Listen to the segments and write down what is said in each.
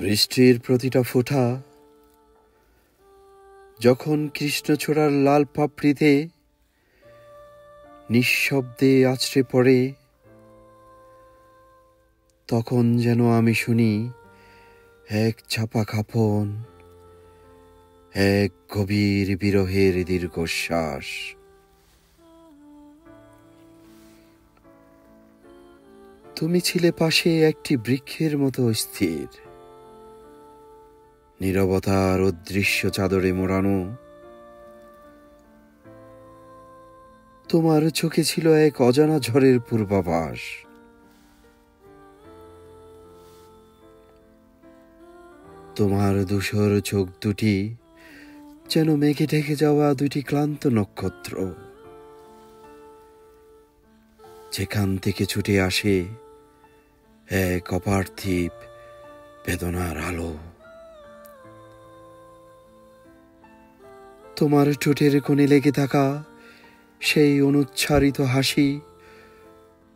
বৃষ্টির প্রতিটা ফোঁটা যখন কৃষ্ণচূড়ার লাল পাপড়িতে নিঃশব্দে আছড়ে পড়ে, তখন যেন আমি শুনি এক চাপা কাঁপন, এক গভীর বিরহের দীর্ঘশ্বাস। তুমি ছিলে পাশে একটি বৃক্ষের মতো স্থির, নীরবতার অদৃশ্য চাদরে মোড়ানো। তোমার চোখে ছিল এক অজানা ঝড়ের পূর্বাভাস। তোমার ধূসর চোখ দুটি যেন মেঘে ঢেকে যাওয়া দুটি ক্লান্ত নক্ষত্র, যেখান থেকে ছুটে আসে এক অপার্থিব বেদনার আলো। তোমার ঠোঁটের কোণে লেগে থাকা সেই অনুচ্চারিত হাসি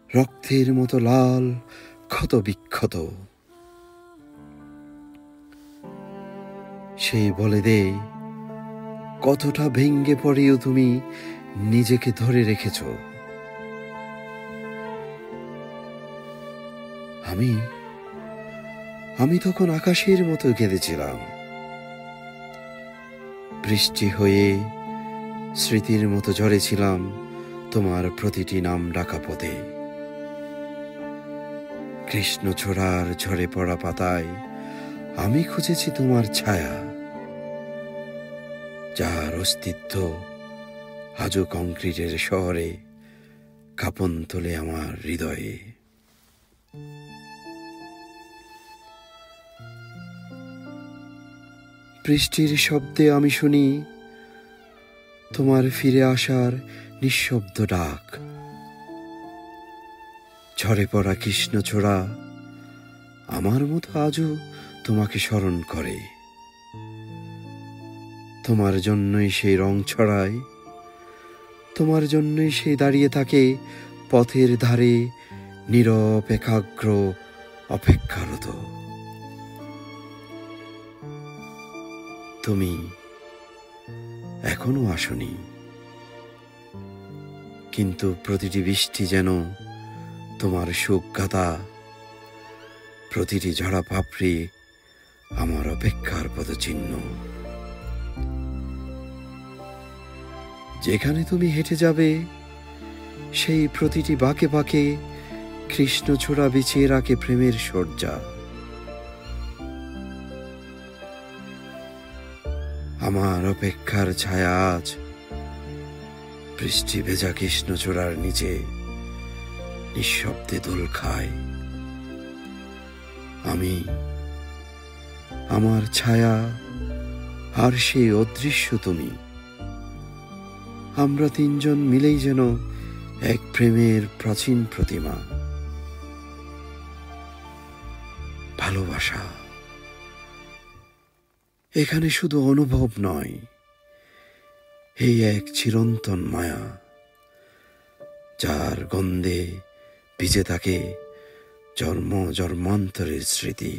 রক্তের মতো লাল, ক্ষত বিক্ষত। সেই বলে দে কতটা ভেঙ্গে পড়েও তুমি নিজেকে ধরে রেখেছ। আমি তখন আকাশের মতো কেঁদেছিলাম, বৃষ্টি হয়ে স্মৃতির মতো ঝরেছিলাম তোমার প্রতিটি নাম ডাকা পথে। কৃষ্ণচূড়ার ঝরে পড়া পাতায় আমি খুঁজেছি তোমার ছায়া, যার অস্তিত্ব আজও কংক্রিটের শহরে কাঁপন তোলে আমার হৃদয়ে। বৃষ্টির শব্দে আমি শুনি তোমার ফিরে আসার নিঃশব্দ ডাক। ঝরে পড়া কৃষ্ণচূড়া আমার মতো আজও তোমাকে স্মরণ করে। তোমার জন্যই সেই রং ছড়ায়, তোমার জন্যই সে দাঁড়িয়ে থাকে পথের ধারে, নীরব একাগ্র অপেক্ষারত। তুমি এখনো আসনি, কিন্তু প্রতিটি বৃষ্টি যেন তোমার শোক গাথা, প্রতিটি ঝরা পাপড়ি আমার অপেক্ষার পদচিহ্ন। যেখানে তুমি হেঁটে যাবে সেই প্রতিটি বাঁকে বাঁকে কৃষ্ণচূড়া বিছিয়ে রাখে প্রেমের সজ্জা। আমার অপেক্ষার ছায়া আজ বৃষ্টি ভেজা কৃষ্ণচূড়ার নিচে নিঃশব্দে দোল খায়। আমি, আমার ছায়া আর সেই অদৃশ্য তুমি, আমরা তিনজন মিলেই যেন এক প্রেমের প্রাচীন প্রতিমা। ভালোবাসা এখানে শুধু অনুভব নয়, এই এক চিরন্তন মায়া, যার গন্ধে ভিজে থাকে জন্ম জন্মান্তরের স্মৃতি।